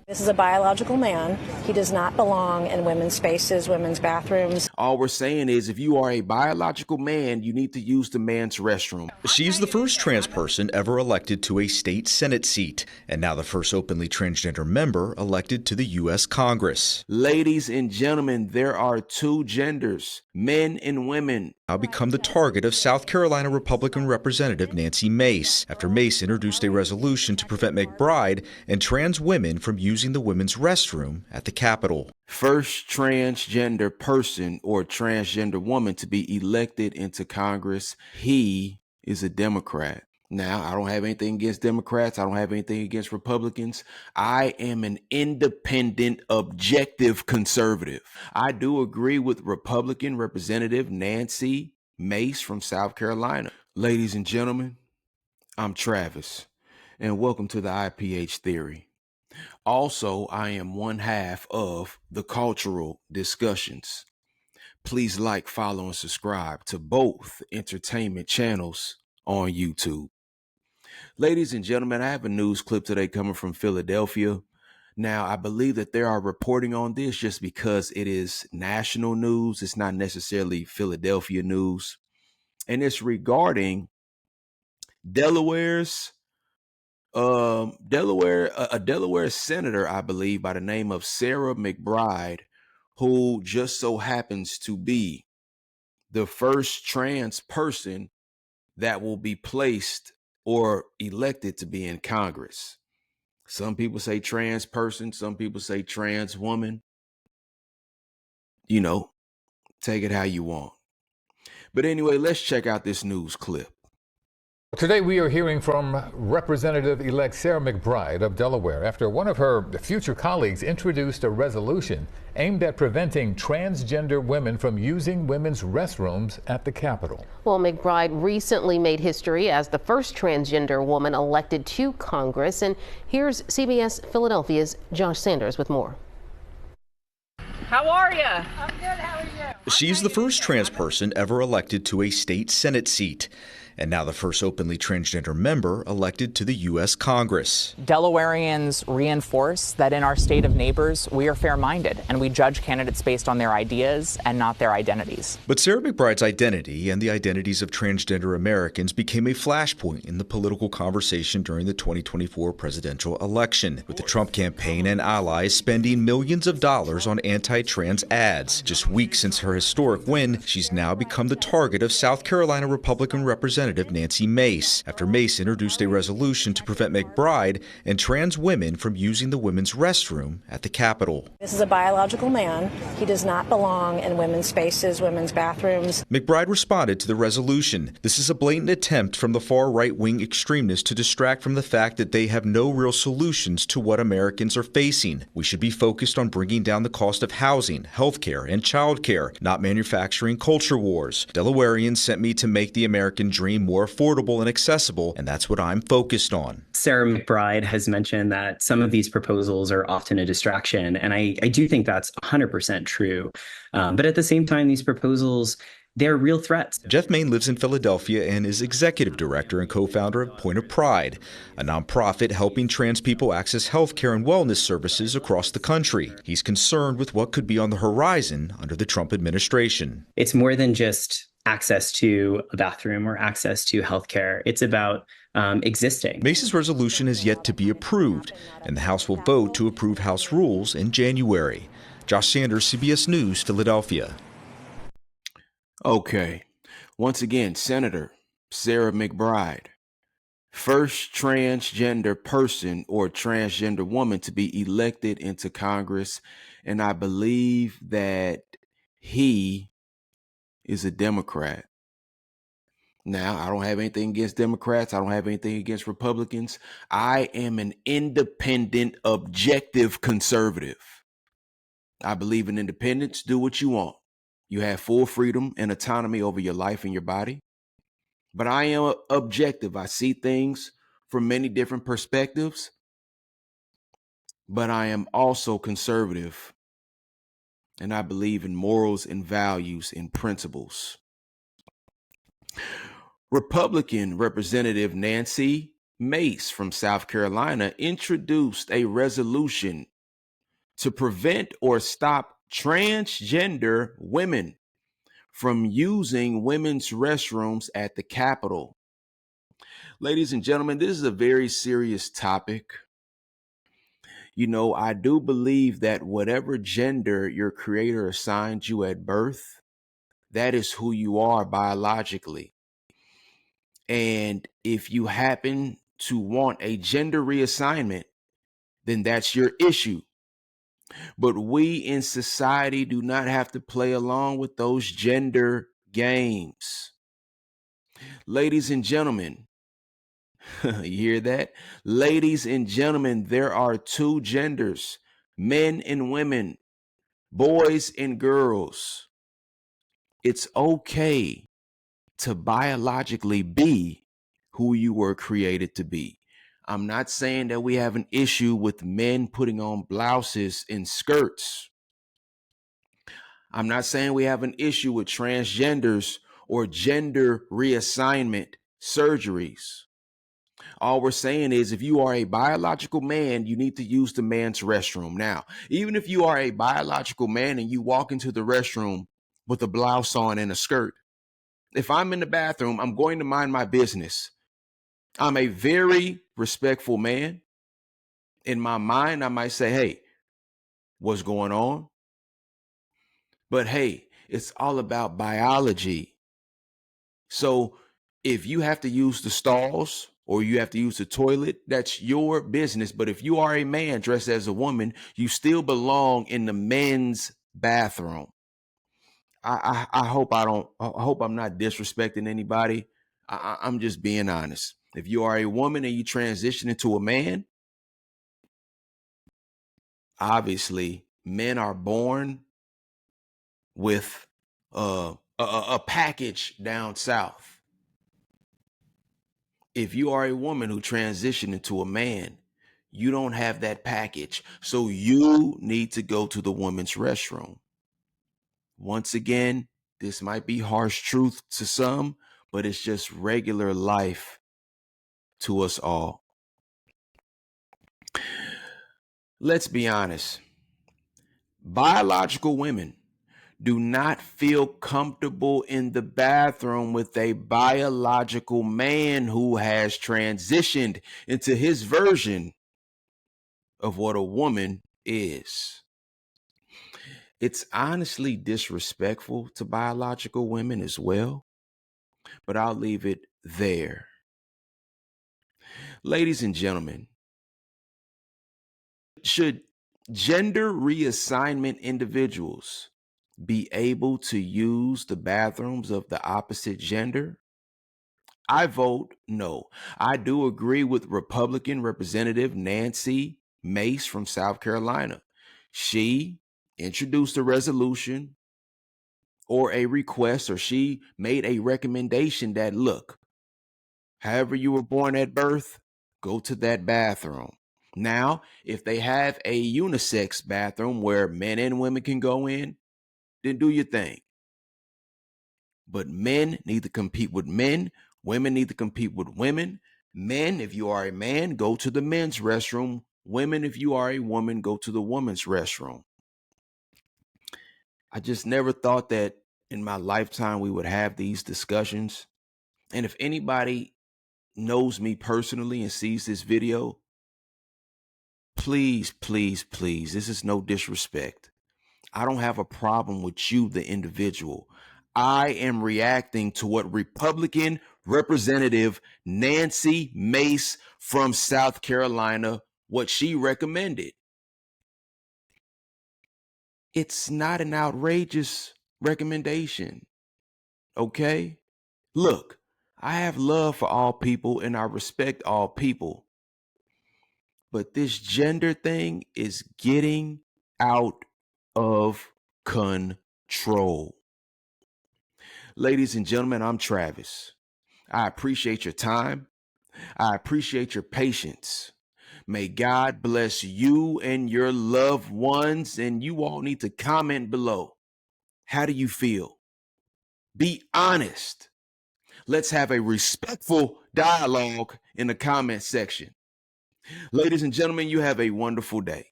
This is a biological man. He does not belong in women's spaces, women's bathrooms. All we're saying is if you are a biological man, you need to use the man's restroom. She's the first trans person ever elected to a state Senate seat, and now the first openly transgender member elected to the U.S. Congress. Ladies and gentlemen, there are two genders, men and women. Now become the target of South Carolina Republican Representative Nancy Mace, after Mace introduced a resolution to prevent McBride and trans women from using the women's restroom at the Capitol. First transgender person or transgender woman to be elected into Congress. He is a Democrat. Now, I don't have anything against Democrats. I don't have anything against Republicans. I am an independent, objective conservative. I do agree with Republican Representative Nancy Mace from South Carolina. Ladies and gentlemen, I'm Travis, and welcome to the IPH Theory. Also, I am one half of the Cultural Discussions. Please like, follow, and subscribe to both entertainment channels on YouTube. Ladies and gentlemen, I have a news clip today coming from Philadelphia. Now, I believe that they are reporting on this just because it is national news. It's not necessarily Philadelphia news. And it's regarding Delaware's a Delaware senator, I believe, by the name of Sarah McBride, who just so happens to be the first trans person that will be placed or elected to be in Congress. Some people say trans person, some people say trans woman. You know, take it how you want. But anyway, let's check out this news clip. Today we are hearing from Representative-elect Sarah McBride of Delaware after one of her future colleagues introduced a resolution aimed at preventing transgender women from using women's restrooms at the Capitol. Well, McBride recently made history as the first transgender woman elected to Congress. And here's CBS Philadelphia's Josh Sanders with more. How are you? I'm good. How are you? She's the first trans person ever elected to a state Senate seat, and now the first openly transgender member elected to the U.S. Congress. Delawareans reinforce that in our state of neighbors, we are fair-minded and we judge candidates based on their ideas and not their identities. But Sarah McBride's identity and the identities of transgender Americans became a flashpoint in the political conversation during the 2024 presidential election, with the Trump campaign and allies spending millions of dollars on anti-trans ads. Just weeks since her historic win, she's now become the target of South Carolina Republican Representative Nancy Mace, after Mace introduced a resolution to prevent McBride and trans women from using the women's restroom at the Capitol. This is a biological man. He does not belong in women's spaces, women's bathrooms. McBride responded to the resolution. This is a blatant attempt from the far right-wing extremists to distract from the fact that they have no real solutions to what Americans are facing. We should be focused on bringing down the cost of housing, health care, and child care, not manufacturing culture wars. Delawareans sent me to make the American dream more affordable and accessible, and that's what I'm focused on. Sarah McBride has mentioned that some of these proposals are often a distraction, and I do think that's 100% true. But at the same time, these proposals, they're real threats. Jeff Main lives in Philadelphia and is executive director and co-founder of Point of Pride, a nonprofit helping trans people access health care and wellness services across the country. He's concerned with what could be on the horizon under the Trump administration. It's more than just access to a bathroom or access to healthcare. It's about existing. Mace's resolution is yet to be approved, and the House will vote to approve House rules in January. Josh Sanders, CBS News, Philadelphia. Okay. Once again, Senator Sarah McBride, first transgender person or transgender woman to be elected into Congress. And I believe that he is a Democrat. Now, I don't have anything against Democrats. I don't have anything against Republicans. I am an independent, objective conservative. I believe in independence. Do what you want. You have full freedom and autonomy over your life and your body. But I am objective. I see things from many different perspectives. But I am also conservative. And I believe in morals and values and principles. Republican Representative Nancy Mace from South Carolina introduced a resolution to prevent or stop transgender women from using women's restrooms at the Capitol. Ladies and gentlemen, this is a very serious topic. You know, I do believe that whatever gender your creator assigned you at birth, that is who you are biologically. And if you happen to want a gender reassignment, then that's your issue. But we in society do not have to play along with those gender games. Ladies and gentlemen, you hear that? Ladies and gentlemen, there are two genders, men and women, boys and girls. It's okay to biologically be who you were created to be. I'm not saying that we have an issue with men putting on blouses and skirts. I'm not saying we have an issue with transgenders or gender reassignment surgeries. All we're saying is if you are a biological man, you need to use the man's restroom. Now, even if you are a biological man and you walk into the restroom with a blouse on and a skirt, if I'm in the bathroom, I'm going to mind my business. I'm a very respectful man. In my mind, I might say, hey, what's going on? But hey, it's all about biology. So if you have to use the stalls or you have to use the toilet, that's your business. But if you are a man dressed as a woman, you still belong in the men's bathroom. I hope I'm not disrespecting anybody. I'm just being honest. If you are a woman and you transition into a man, obviously men are born with a package down south. If you are a woman who transitioned into a man, you don't have that package. So you need to go to the women's restroom. Once again, this might be harsh truth to some, but it's just regular life to us all. Let's be honest. Biological women do not feel comfortable in the bathroom with a biological man who has transitioned into his version of what a woman is. It's honestly disrespectful to biological women as well, but I'll leave it there. Ladies and gentlemen, should gender reassignment individuals be able to use the bathrooms of the opposite gender? I vote no. I do agree with Republican Representative Nancy Mace from South Carolina. She introduced a resolution or a request, or she made a recommendation that, look, however you were born at birth, go to that bathroom. Now, if they have a unisex bathroom where men and women can go in, then do your thing. But men need to compete with men. Women need to compete with women. Men, if you are a man, go to the men's restroom. Women, if you are a woman, go to the woman's restroom. I just never thought that in my lifetime we would have these discussions. And if anybody knows me personally and sees this video, please, please, please, this is no disrespect. I don't have a problem with you, the individual. I am reacting to what Republican Representative Nancy Mace from South Carolina, what she recommended. It's not an outrageous recommendation, okay? Look, I have love for all people and I respect all people. But this gender thing is getting out of control. Ladies and gentlemen, I'm Travis. I appreciate your time. I appreciate your patience. May God bless you and your loved ones, and you all need to comment below. How do you feel? Be honest. Let's have a respectful dialogue in the comment section. Ladies and gentlemen, you have a wonderful day.